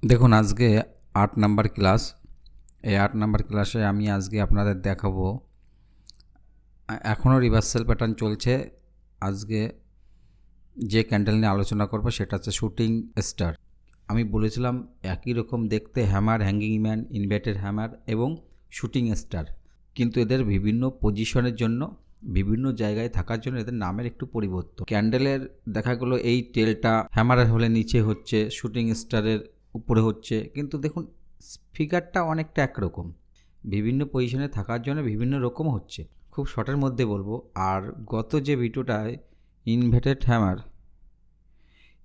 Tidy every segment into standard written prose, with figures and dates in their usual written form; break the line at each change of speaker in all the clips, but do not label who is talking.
দেখুন আজকে ৮ number class. এই ৮ নাম্বার ক্লাসে আমি আজকে আপনাদের দেখাবো, এখনও রিভার্সাল প্যাটার্ন চলছে। আজকে যে ক্যান্ডেল নিয়ে আলোচনা করব সেটা হচ্ছে শুটিং স্টার। আমি বলেছিলাম একই রকম দেখতে hammer, hanging man, inverted hammer এবং শুটিং স্টার, কিন্তু এদের বিভিন্ন পজিশনের জন্য, বিভিন্ন জায়গায় থাকার জন্য এদের নামের একটু পরিবর্তন। ক্যান্ডেলের দেখা গেলো এই টেলটা হ্যামারের হলে নিচে হচ্ছে, শুটিং স্টারের উপরে হচ্ছে, কিন্তু দেখুন ফিগারটা অনেকটা একরকম। বিভিন্ন পজিশনে থাকার জন্য বিভিন্ন রকম হচ্ছে। খুব শর্টের মধ্যে বলবো। আর গত যে ভিডিওটায় ইনভার্টেড হ্যামার,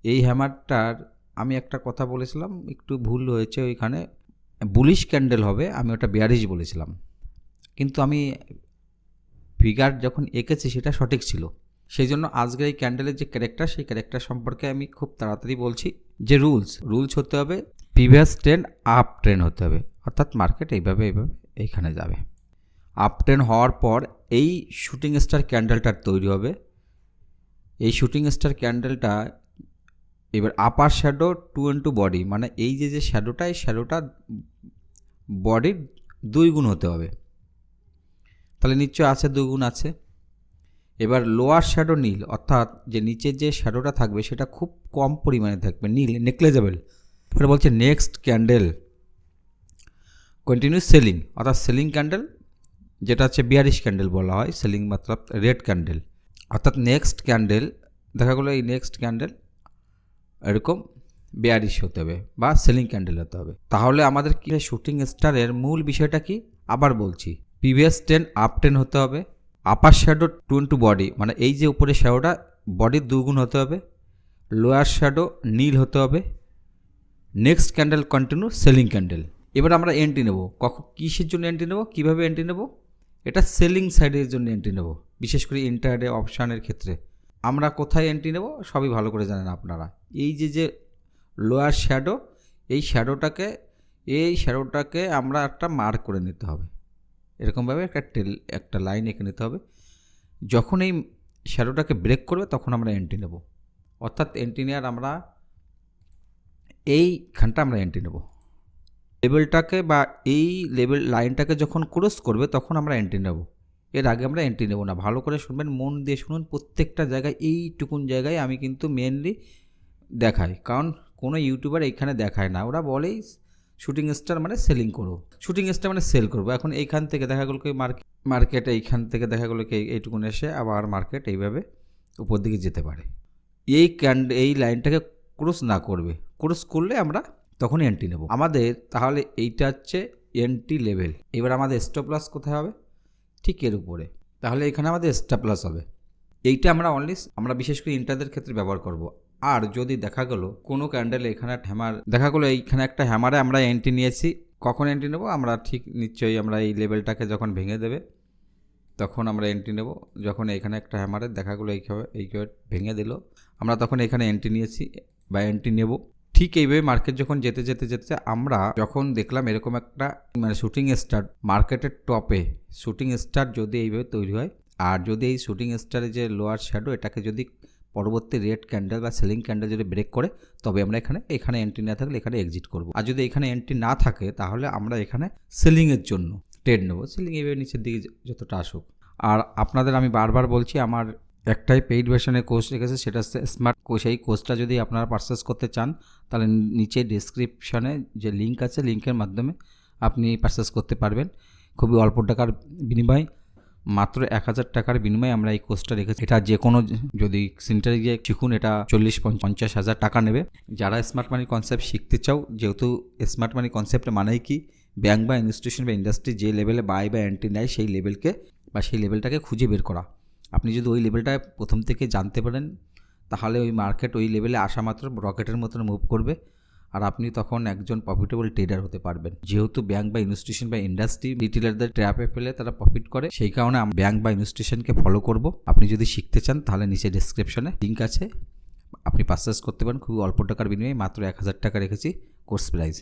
এই হ্যামারটার আমি একটা কথা বলেছিলাম, একটু ভুল হয়েছে। ওইখানে বুলিশ ক্যান্ডেল হবে, আমি ওটা বেয়ারিশ বলেছিলাম, কিন্তু আমি ফিগার যখন এঁকেছি সেটা সঠিক ছিল। সেই জন্য আজকের এই ক্যান্ডেলের যে ক্যারেক্টার, সেই ক্যারেক্টার সম্পর্কে আমি খুব তাড়াতাড়ি বলছি। যে রুলস হতে হবে প্রিভিয়াস ট্রেন্ড আপ ট্রেন্ড হতে হবে, অর্থাৎ মার্কেট এইভাবে এইখানে যাবে। আপ ট্রেন্ড হওয়ার পর এই শুটিং স্টার ক্যান্ডেলটার তৈরি হবে। এই শুটিং স্টার ক্যান্ডেলটা এবার আপার শ্যাডো 2 into বডি, মানে এই যে শ্যাডোটা, এই শ্যাডোটা বডির 2 গুণ হতে হবে। তাহলে নিশ্চয় আছে, 2 গুণ আছে। এবার লোয়ার শ্যাডো নীল, অর্থাৎ যে নিচের যে শ্যাডোটা থাকবে সেটা খুব কম পরিমাণে থাকবে, নীল, নেগলিজেবল। এবার বলছে নেক্সট ক্যান্ডেল কন্টিনিউ সেলিং, অর্থাৎ সেলিং ক্যান্ডেল, যেটা হচ্ছে বিয়ারিশ ক্যান্ডেল বলা হয়। সেলিং মতলব রেড ক্যান্ডেল, অর্থাৎ নেক্সট ক্যান্ডেল দেখা গেলো এই নেক্সট ক্যান্ডেল এরকম বিয়ারিশ হতে হবে বা সেলিং ক্যান্ডেল হতে হবে। তাহলে আমাদের কি শুটিং স্টারের মূল বিষয়টা কি আবার বলছি, প্রিভিয়াস ট্রেন্ড আপ ট্রেন্ড হতে হবে, আপার শ্যাডো 2 into বডি, মানে এই যে উপরে শ্যাডোটা বডির 2 গুণ হতে হবে, লোয়ার শ্যাডো নীল হতে হবে, next candle continue selling candle. এবার আমরা এন্ট্রি নেব। কিসের জন্য এন্ট্রি নেব, কীভাবে এন্ট্রি নেব? এটা সেলিং সাইডের জন্য এন্ট্রি নেব, বিশেষ করে ইন্টারডে অপশানের ক্ষেত্রে। আমরা কোথায় এন্ট্রি নেব সবই ভালো করে জানেন আপনারা। এই যে লোয়ার শ্যাডো, এই শ্যাডোটাকে আমরা একটা মার্ক করে নিতে হবে, এরকমভাবে একটা লাইন এঁকে নিতে হবে। যখন এই শ্যাডোটাকে ব্রেক করবে তখন আমরা এন্ট্রি নেব, অর্থাৎ এন্ট্রি নেওয়ার আমরা এইখানটা আমরা এন্ট্রি নেব। লেভেলটাকে বা এই লেভেল লাইনটাকে যখন ক্রস করবে তখন আমরা এন্ট্রি নেব, এর আগে আমরা এন্ট্রি নেব না। ভালো করে শুনবেন, মন দিয়ে শুনুন। প্রত্যেকটা জায়গায় এইটুকুন জায়গায় আমি কিন্তু মেনলি দেখাই, কারণ কোনো ইউটিউবার এইখানে দেখায় না। ওরা বলেই শুটিং স্টার মানে সেলিং করো, শুটিং স্টার মানে সেল করবো। এখন এইখান থেকে দেখা গেলো কি মার্কেট এইখান থেকে দেখা গেলো কি এইটুকুন এসে আবার মার্কেট এইভাবে উপর দিকে যেতে পারে। এই লাইনটাকে ক্রস না করবে, ক্রস করলে আমরা তখন এন্ট্রি নেব আমাদের। তাহলে এইটা হচ্ছে এন্ট্রি লেভেল। এবার আমাদের স্টপ লস কোথায় হবে? ঠিক এর উপরে। তাহলে এখানে আমাদের স্টপ লস হবে। এইটা আমরা বিশেষ করে ইন্টারদের ক্ষেত্রে ব্যবহার করব। আর যদি দেখা গেলো কোনো ক্যান্ডেল এখানে হ্যামার দেখা গেলো, এইখানে একটা হ্যামারে আমরা এন্ট্রি নিয়েছি, কখন এন্ট্রি নেব? আমরা ঠিক নিশ্চয়ই আমরা এই লেভেলটাকে যখন ভেঙে দেবে তখন আমরা এন্ট্রি নেব। যখন এখানে একটা হ্যামারে দেখা গেলো এইভাবে ভেঙে দিল, আমরা তখন এখানে এন্ট্রি নিয়েছি বা এন্ট্রি নেব। ঠিক এইভাবে মার্কেট যখন যেতে আমরা যখন দেখলাম এরকম একটা মানে শুটিং স্টার মার্কেটের টপে, শুটিং স্টার যদি এইভাবে তৈরি হয়, আর যদি এই শুটিং স্টারের যে লোয়ার শ্যাডো এটাকে যদি পরবর্তী রেড ক্যান্ডেল বা সেলিং ক্যান্ডেল যদি ব্রেক করে, তবে আমরা এখানে এন্ট্রি না থাকলে এখানে এক্সিট করব। আর যদি এখানে এন্ট্রি না থাকে তাহলে আমরা এখানে সেলিংয়ের জন্য ট্রেড নেব। সেলিং এইভাবে নিচের দিকে যতটা আসুক। আর আপনাদের আমি বারবার বলছি, আমার একটাই পেইড ভার্সনের কোর্স রেখেছে, সেটা হচ্ছে স্মার্ট কোর্স। এই কোর্সটা যদি আপনারা পারচেস করতে চান তাহলে নিচে ডেসক্রিপশনে যে লিঙ্ক আছে, লিঙ্কের মাধ্যমে আপনি পারচেস করতে পারবেন। খুবই অল্প টাকার বিনিময়, মাত্র 1000 টাকার বিনিময়ে আমরা এই কোর্সটা রেখেছি। এটা যে কোনো যদি সেন্টারে গিয়ে শিখুন, এটা 40-50 হাজার টাকা নেবে। যারা স্মার্ট মানি কনসেপ্ট শিখতে চাও, যেহেতু স্মার্ট মানি কনসেপ্ট মানেই কি, ব্যাংক বা ইনস্টিটিউশন বা ইন্ডাস্ট্রি যে লেভেলে বাই বা এন্ট্রি নেয় সেই লেভেলটাকে খুঁজে বের করা। আপনি যদি ওই লেভেলটা প্রথম থেকে জানতে পারেন তাহলে ওই মার্কেট ওই লেভেলে আসা মাত্র রকেটের মতন মুভ করবে, আর আপনি তখন একজন প্রফিটেবল ট্রেডার হতে পারবেন। যেহেতু ব্যাংক বা ইনস্টিটিউশন বা ইন্ডাস্ট্রি রিটেলারদের ট্র্যাপে ফেলে তারা প্রফিট করে, সেই কারণে আমি ব্যাংক বা ইনস্টিটিউশনকে ফলো করব। আপনি যদি শিখতে চান তাহলে নিচে ডেসক্রিপশনে লিঙ্ক আছে, আপনি পারচেস করতে পারেন খুবই অল্প টাকার বিনিময়ে। মাত্র 1000 টাকা রেখেছি কোর্স প্রাইস।